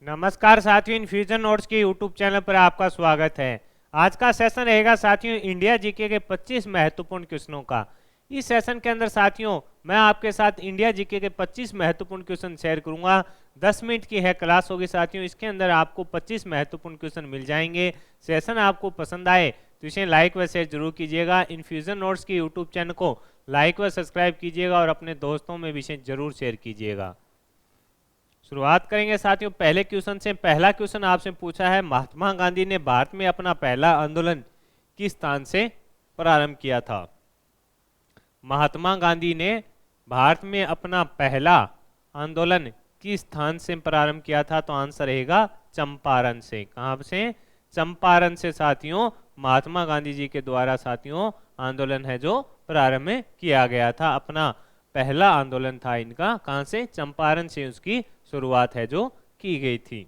नमस्कार साथियों, infusion notes के यूट्यूब चैनल पर आपका स्वागत है। आज का सेशन रहेगा साथियों इंडिया जीके के 25 महत्वपूर्ण क्वेश्चनों का। इस सेशन के अंदर साथियों मैं आपके साथ इंडिया जीके के 25 महत्वपूर्ण क्वेश्चन शेयर करूंगा। 10 मिनट की है क्लास होगी साथियों। इसके अंदर आपको 25 महत्वपूर्ण क्वेश्चन मिल जाएंगे। सेशन आपको पसंद आए तो इसे लाइक व शेयर जरूर कीजिएगा। इन्फ्यूजन नोट्स के यूट्यूब चैनल को लाइक व सब्सक्राइब कीजिएगा और अपने दोस्तों में भी इसे जरूर शेयर कीजिएगा। शुरुआत करेंगे साथियों पहले क्वेश्चन से। पहला क्वेश्चन आपसे पूछा है, महात्मा गांधी ने भारत में अपना पहला आंदोलन किस स्थान से प्रारंभ किया था? महात्मा गांधी ने भारत में अपना पहला आंदोलन किस स्थान से प्रारंभ किया था? तो आंसर रहेगा चंपारण से। कहां से? चंपारण से साथियों महात्मा गांधी जी के द्वारा साथियों आंदोलन है जो प्रारंभ किया गया था। अपना पहला आंदोलन था इनका। कहां से? चंपारण से उसकी शुरुआत है जो की गई थी।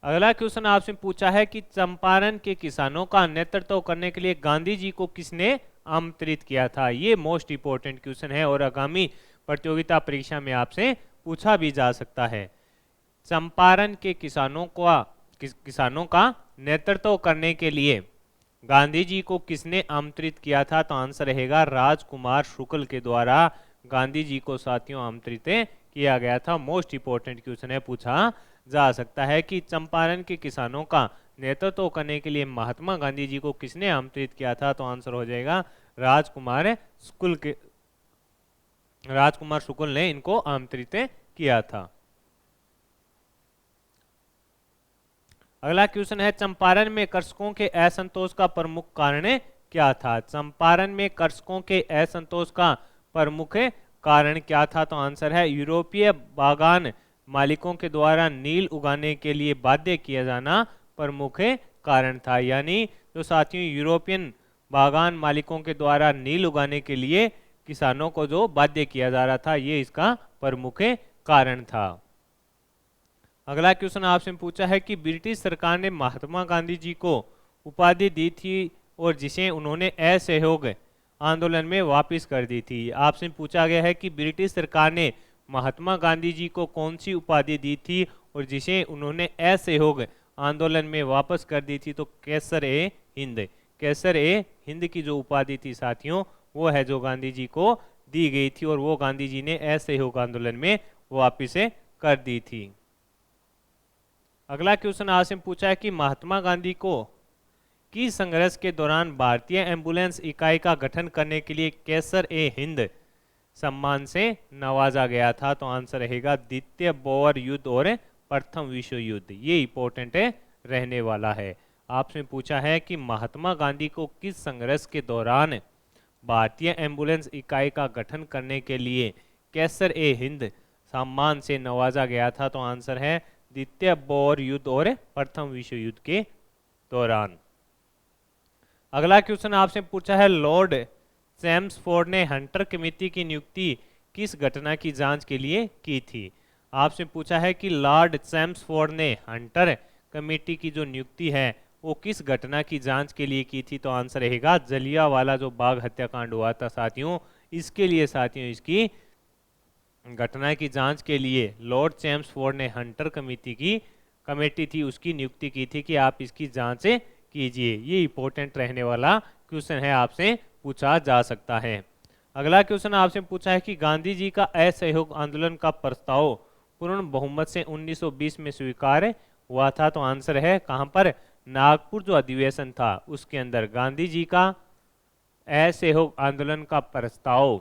अगला क्वेश्चन आपसे पूछा है कि चंपारण के किसानों का नेतृत्व करने के लिए गांधी जी को किसने आमंत्रित किया था? ये मोस्ट इंपोर्टेंट क्वेश्चन है और आगामी प्रतियोगिता परीक्षा में आपसे पूछा भी जा सकता है। चंपारण के किसानों का नेतृत्व करने के लिए गांधी जी को किसने आमंत्रित किया था? तो आंसर रहेगा राजकुमार शुक्ल के द्वारा गांधी जी को साथियों आमंत्रित किया गया था। मोस्ट इंपोर्टेंट क्वेश्चन है, पूछा जा सकता है कि चंपारण के किसानों का नेतृत्व करने के लिए महात्मा गांधी जी को किसने आमंत्रित किया था? तो आंसर हो जाएगा राजकुमार शुक्ल ने इनको आमंत्रित किया था। अगला क्वेश्चन है, चंपारण में कृषकों के असंतोष का प्रमुख कारण क्या था? चंपारण में कृषकों के असंतोष का प्रमुख कारण क्या था? तो आंसर है यूरोपीय बागान मालिकों के द्वारा नील उगाने के लिए बाध्य किया जाना प्रमुख कारण था। यानी जो साथियों यूरोपियन बागान मालिकों के द्वारा नील उगाने के लिए किसानों को जो बाध्य किया जा रहा था, ये इसका प्रमुख कारण था। अगला क्वेश्चन आपसे पूछा है कि ब्रिटिश सरकार ने महात्मा गांधी जी को उपाधि दी थी और जिसे उन्होंने असहयोग आंदोलन में वापस कर दी थी। आपसे पूछा गया है कि ब्रिटिश सरकार ने महात्मा गांधी जी को कौन सी उपाधि दी थी और जिसे उन्होंने असहयोग आंदोलन में वापस कर दी थी? तो कैसर-ए-हिंद। कैसर-ए-हिंद की जो उपाधि थी साथियों वो है जो गांधी जी को दी गई थी और वो गांधी जी ने असहयोग आंदोलन में वापस कर दी थी। अगला क्वेश्चन आपसे पूछा है कि महात्मा गांधी को किस संघर्ष के दौरान भारतीय एम्बुलेंस इकाई का गठन करने के लिए कैसर-ए-हिंद सम्मान से नवाजा गया था? तो आंसर रहेगा द्वितीय बोअर युद्ध और प्रथम विश्व युद्ध। ये इंपॉर्टेंट रहने वाला है। आपसे पूछा है कि महात्मा गांधी को किस संघर्ष के दौरान भारतीय एम्बुलेंस इकाई का गठन करने के लिए कैसर-ए-हिंद सम्मान से नवाजा गया था? तो आंसर है द्वितीय बोअर युद्ध और प्रथम विश्व युद्ध के दौरान। अगला क्वेश्चन आपसे पूछा है, लॉर्ड चैम्सफोर्ड ने हंटर कमेटी की नियुक्ति किस घटना की जांच के लिए की थी? आपसे पूछा है कि लॉर्ड चैम्सफोर्ड ने हंटर कमेटी की जो नियुक्ति है वो किस घटना की जांच के लिए की थी? तो आंसर रहेगा जलियांवाला जो बाग हत्याकांड हुआ था साथियों, इसके लिए साथियों इसकी घटना की जांच के लिए लॉर्ड चैम्सफोर्ड ने हंटर कमेटी थी उसकी नियुक्ति की थी कि आप इसकी जांच कीजिए। ये इंपॉर्टेंट रहने वाला क्वेश्चन है, आपसे पूछा जा सकता है। अगला क्वेश्चन आपसे पूछा है कि गांधी जी का असहयोग आंदोलन का प्रस्ताव पूर्ण बहुमत से 1920 में स्वीकार हुआ था? तो आंसर है कहां पर? नागपुर जो अधिवेशन था उसके अंदर गांधी जी का असहयोग आंदोलन का प्रस्ताव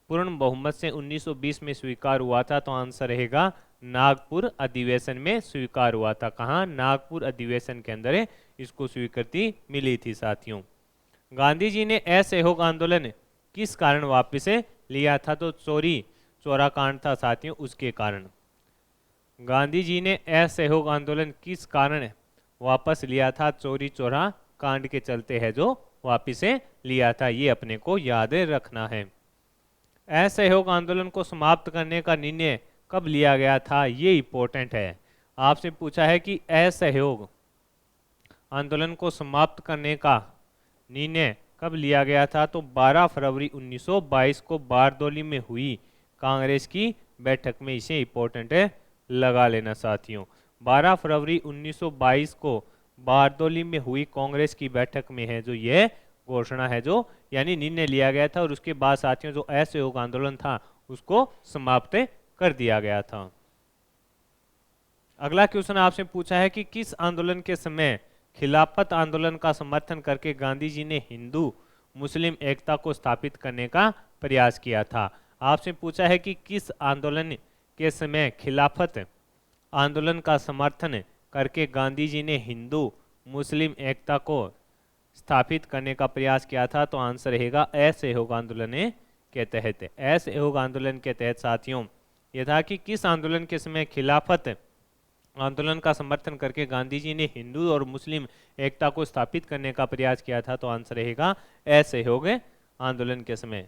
पूर्ण बहुमत से 1920 में स्वीकार हुआ था। तो आंसर रहेगा नागपुर अधिवेशन में स्वीकार हुआ था। कहां? नागपुर अधिवेशन के अंदर इसको स्वीकृति मिली थी साथियों। गांधी जी ने असहयोग आंदोलन किस कारण वापस लिया था? तो चोरी चौरा कांड था साथियों, उसके कारण। गांधी जी ने असहयोग आंदोलन किस कारण वापस लिया था? चोरी चौरा कांड के चलते है जो वापस लिया था। ये अपने को याद रखना है। असहयोग आंदोलन को समाप्त करने का निर्णय कब लिया गया था? ये इंपॉर्टेंट है। आपसे पूछा है कि असहयोग आंदोलन को समाप्त करने का निर्णय कब लिया गया था? तो 12 फरवरी 1922 को बारदौली में हुई कांग्रेस की बैठक में इसे इंपॉर्टेंट लगा लेना साथियों। 12 फरवरी 1922 को बारदोली में हुई कांग्रेस की बैठक में है जो यह घोषणा है जो यानी निर्णय लिया गया था, और उसके बाद साथियों जो असहयोग आंदोलन था उसको समाप्त कर दिया गया था। अगला क्वेश्चन आपसे पूछा है कि किस आंदोलन के समय खिलाफत आंदोलन का समर्थन करके गांधी जी ने हिंदू मुस्लिम एकता को स्थापित करने का प्रयास किया था। आपसे पूछा है कि किस आंदोलन के समय खिलाफत आंदोलन का समर्थन करके गांधी जी ने हिंदू मुस्लिम एकता को स्थापित करने का प्रयास किया था, तो आंसर रहेगा असहयोग आंदोलन के तहत। असहयोग आंदोलन के तहत साथियों यह था कि किस आंदोलन के समय खिलाफत आंदोलन का समर्थन करके गांधी जी ने हिंदू और मुस्लिम एकता को स्थापित करने का प्रयास किया था, तो आंसर रहेगा असहयोग आंदोलन के समय।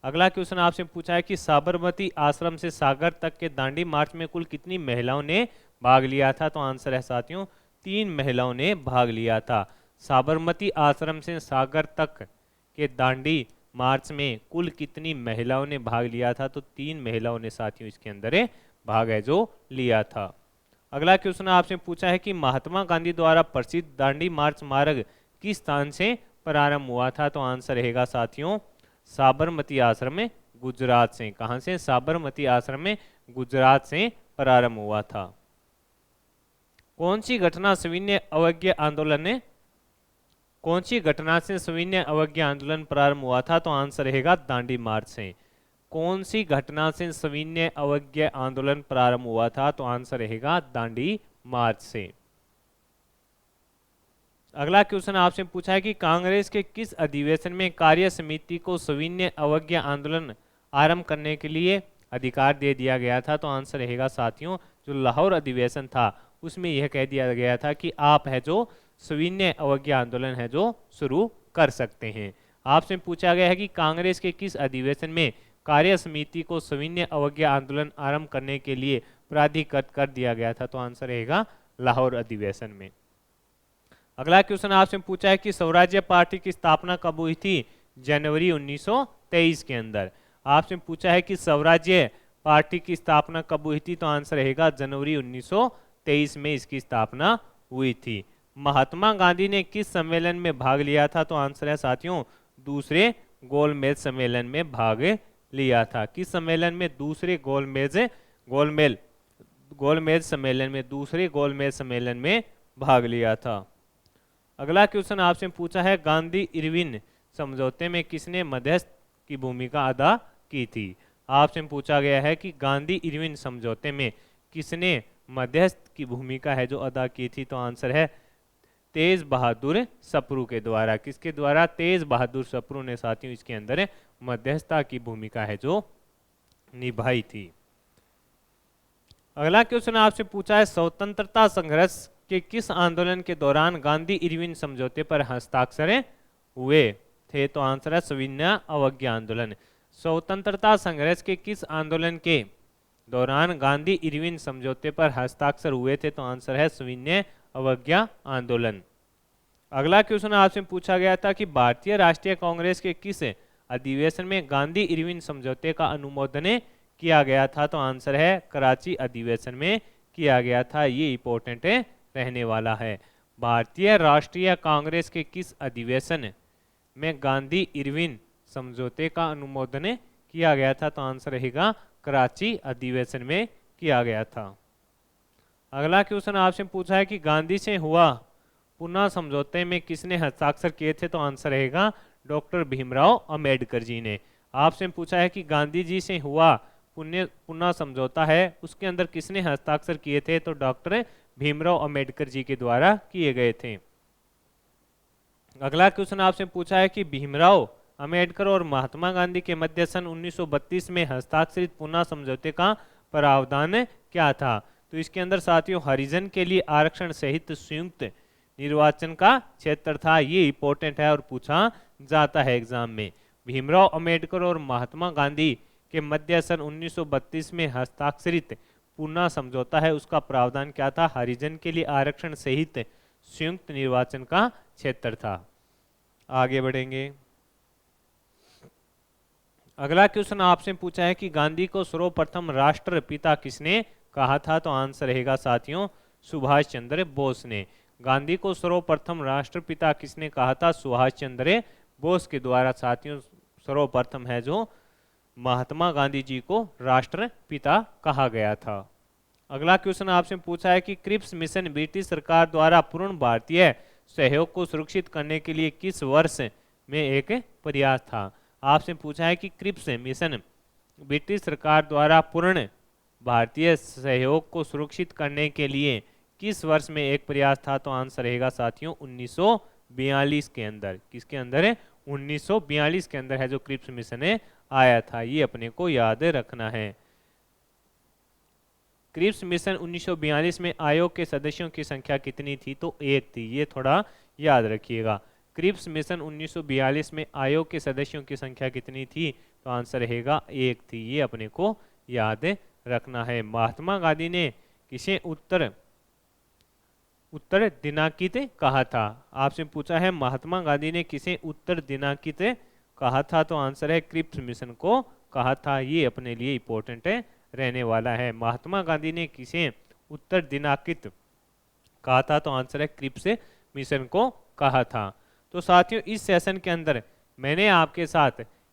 अगला क्वेश्चन आपसे पूछा है कि साबरमती आश्रम से सागर तक के दांडी मार्च में कुल कितनी महिलाओं ने भाग लिया था, तो आंसर है साथियों 3 महिलाओं ने भाग लिया था। साबरमती आश्रम से सागर तक के दांडी मार्च में कुल कितनी महिलाओं ने भाग लिया था, तो 3 महिलाओं ने साथियों इसके अंदर भाग है जो लिया था। अगला क्वेश्चन आपसे पूछा है कि महात्मा गांधी द्वारा प्रसिद्ध दांडी मार्च मार्ग किस स्थान से प्रारंभ हुआ था, तो आंसर रहेगा साथियों साबरमती आश्रम में गुजरात से। कहां से? साबरमती आश्रम में गुजरात से प्रारंभ हुआ था। कौन सी घटना सविनय अवज्ञा आंदोलन कौन सी घटना से सविनय अवज्ञा आंदोलन प्रारंभ हुआ था, तो आंसर रहेगा दांडी मार्च से। कौन सी घटना से सविनय अवज्ञा आंदोलन प्रारंभ हुआ था, तो आंसर रहेगा दांडी मार्च से। अगला क्वेश्चन आपसे पूछा है कि कांग्रेस के किस अधिवेशन में कार्य समिति को सविनय अवज्ञा आंदोलन आरंभ करने के लिए अधिकार दे दिया गया था, तो आंसर रहेगा साथियों जो लाहौर अधिवेशन था उसमें यह कह दिया गया था कि आप है जो सविनय अवज्ञा आंदोलन है जो शुरू कर सकते हैं। आपसे पूछा गया है कि कांग्रेस के किस अधिवेशन में कार्य समिति को सविनय अवज्ञा आंदोलन आरंभ करने के लिए प्राधिकृत कर दिया गया था, तो आंसर रहेगा लाहौर अधिवेशन में। अगला क्वेश्चन आपसे पूछा है कि स्वराज्य पार्टी की स्थापना कब हुई थी? जनवरी 1923 के अंदर। आपसे पूछा है कि स्वराज्य पार्टी की स्थापना कब हुई थी, तो आंसर रहेगा जनवरी 1923 में इसकी स्थापना हुई थी। महात्मा गांधी ने किस सम्मेलन में भाग लिया था, तो आंसर है साथियों दूसरे गोलमेज सम्मेलन में भाग लिया था। किस सम्मेलन में? दूसरे गोलमेज सम्मेलन में, दूसरे गोलमेज सम्मेलन में भाग लिया था। अगला क्वेश्चन आपसे पूछा है गांधी इरविन समझौते में किसने मध्यस्थ की भूमिका अदा की थी? आपसे पूछा गया है कि गांधी इरविन समझौते में किसने मध्यस्थ की भूमिका है जो अदा की थी, तो आंसर है तेज बहादुर सप्रू के द्वारा। किसके द्वारा? तेज बहादुर सप्रू ने साथियों इसके अंदर मध्यस्थता की भूमिका है जो निभाई थी। अगला क्वेश्चन आपसे पूछा है स्वतंत्रता संघर्ष के किस आंदोलन के दौरान गांधी इरविन समझौते पर हस्ताक्षर हुए थे, तो आंसर है सविनय अवज्ञा आंदोलन। स्वतंत्रता संघर्ष के किस आंदोलन के दौरान गांधी इरविन समझौते पर हस्ताक्षर हुए थे, तो आंसर है सविनय अवज्ञा आंदोलन। अगला क्वेश्चन आपसे पूछा गया था कि भारतीय राष्ट्रीय कांग्रेस के किस अधिवेशन में गांधी इरविन समझौते का अनुमोदन किया गया था, तो आंसर है कराची अधिवेशन में किया गया था। ये इंपॉर्टेंट रहने वाला है। भारतीय राष्ट्रीय कांग्रेस के किस अधिवेशन में गांधी इरविन समझौते का अनुमोदन किया गया था, तो आंसर रहेगा कराची अधिवेशन में किया गया था। अगला क्वेश्चन आपसे पूछा है कि गांधी से हुआ पुनः समझौते में किसने हस्ताक्षर किए थे, तो आंसर रहेगा डॉक्टर भीमराव अंबेडकर जी ने। आपसे पूछा है कि गांधी जी से हुआ पुनः समझौता है उसके अंदर किसने हस्ताक्षर किए थे, तो डॉक्टर भीमराव अंबेडकर जी के द्वारा किए गए थे। अगला क्वेश्चन आपसे पूछा है कि भीमराव अंबेडकर और महात्मा गांधी के मध्य सन 1932 में हस्ताक्षरित पुनः समझौते का प्रावधान क्या था, तो इसके अंदर साथियों हरिजन के लिए आरक्षण सहित संयुक्त निर्वाचन का क्षेत्र था। ये इंपॉर्टेंट है और पूछा जाता है एग्जाम में। भीमराव अंबेडकर और महात्मा गांधी के मध्य सन 1932 में हस्ताक्षरित पुनः समझौता है उसका प्रावधान क्या था? हरिजन के लिए आरक्षण सहित संयुक्त निर्वाचन का क्षेत्र था। आगे बढ़ेंगे। अगला क्वेश्चन आपसे पूछा है कि गांधी को सर्वप्रथम राष्ट्रपिता किसने कहा था? तो आंसर रहेगा साथियों सुभाष चंद्र बोस ने। गांधी को सर्वप्रथम राष्ट्रपिता किसने कहा था? सुभाष चंद्र बोस के द्वारा साथियों सर्वप्रथम है जो महात्मा गांधी जी को राष्ट्रपिता कहा गया था। अगला क्वेश्चन आपसे पूछा है कि क्रिप्स मिशन ब्रिटिश सरकार द्वारा पूर्ण भारतीय सहयोग को सुरक्षित करने के लिए किस वर्ष में एक प्रयास था? आपसे पूछा है कि क्रिप्स मिशन ब्रिटिश सरकार द्वारा पूर्ण भारतीय सहयोग को सुरक्षित करने के लिए किस वर्ष में एक प्रयास था? तो आंसर रहेगा साथियों 1942 के अंदर। किसके अंदर है? 1942 के अंदर है जो क्रिप्स मिशन है आया था। ये अपने को याद रखना है। क्रिप्स मिशन 1942 में आयोग के सदस्यों की संख्या कितनी थी? तो 1 थी। ये थोड़ा याद रखिएगा। क्रिप्स मिशन 1942 में आयोग के सदस्यों की संख्या कितनी थी? तो आंसर रहेगा 1 थी। ये अपने को याद रखना है। महात्मा गांधी ने किसे उत्तर दिनांकित कहा था? आपसे पूछा है महात्मा गांधी ने किसे उत्तर दिनांकित कहा था? तो आंसर है क्रिप्स मिशन को कहा था। ये अपने लिए इंपॉर्टेंट रहने वाला है। महात्मा गांधी ने किसे उत्तर दिनांकित कहा था? तो आंसर है क्रिप्स मिशन को कहा था। तो साथियों इस सेशन के अंदर मैंने आपके साथ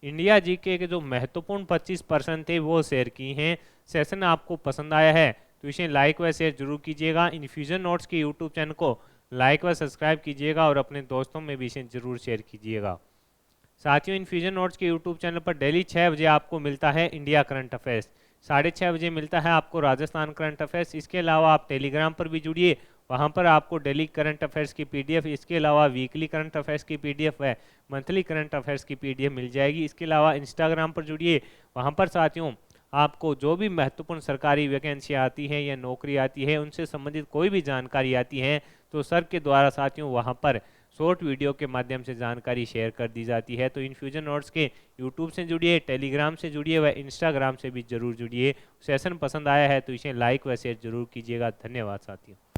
इंडिया जीके के जो महत्वपूर्ण 25 प्रश्न थे वो शेयर किए हैं। सेशन आपको पसंद आया है तो इसे लाइक व शेयर जरूर कीजिएगा। इन्फ्यूजन नोट्स के यूट्यूब चैनल को लाइक व सब्सक्राइब कीजिएगा और अपने दोस्तों में भी इसे जरूर शेयर कीजिएगा। साथियों इन्फ्यूजन नोट्स के यूट्यूब चैनल पर डेली 6 बजे आपको मिलता है इंडिया करंट अफेयर्स, 6:30 बजे मिलता है आपको राजस्थान करंट अफेयर्स। इसके अलावा आप टेलीग्राम पर भी जुड़िए, वहाँ पर आपको डेली करंट अफेयर्स की पीडीएफ, इसके अलावा वीकली करंट अफेयर्स की पीडीएफ है, मंथली करंट अफेयर्स की पीडीएफ मिल जाएगी। इसके अलावा इंस्टाग्राम पर जुड़िए, वहाँ पर साथियों आपको जो भी महत्वपूर्ण सरकारी वैकेंसी आती है या नौकरी आती है उनसे संबंधित कोई भी जानकारी आती है तो सर के द्वारा साथियों वहाँ पर शॉर्ट वीडियो के माध्यम से जानकारी शेयर कर दी जाती है। तो इन्फ्यूजन नोट्स के यूट्यूब से जुड़िए, टेलीग्राम से जुड़िए व इंस्टाग्राम से भी जरूर जुड़िए। सेशन पसंद आया है तो इसे लाइक व शेयर जरूर कीजिएगा। धन्यवाद साथियों।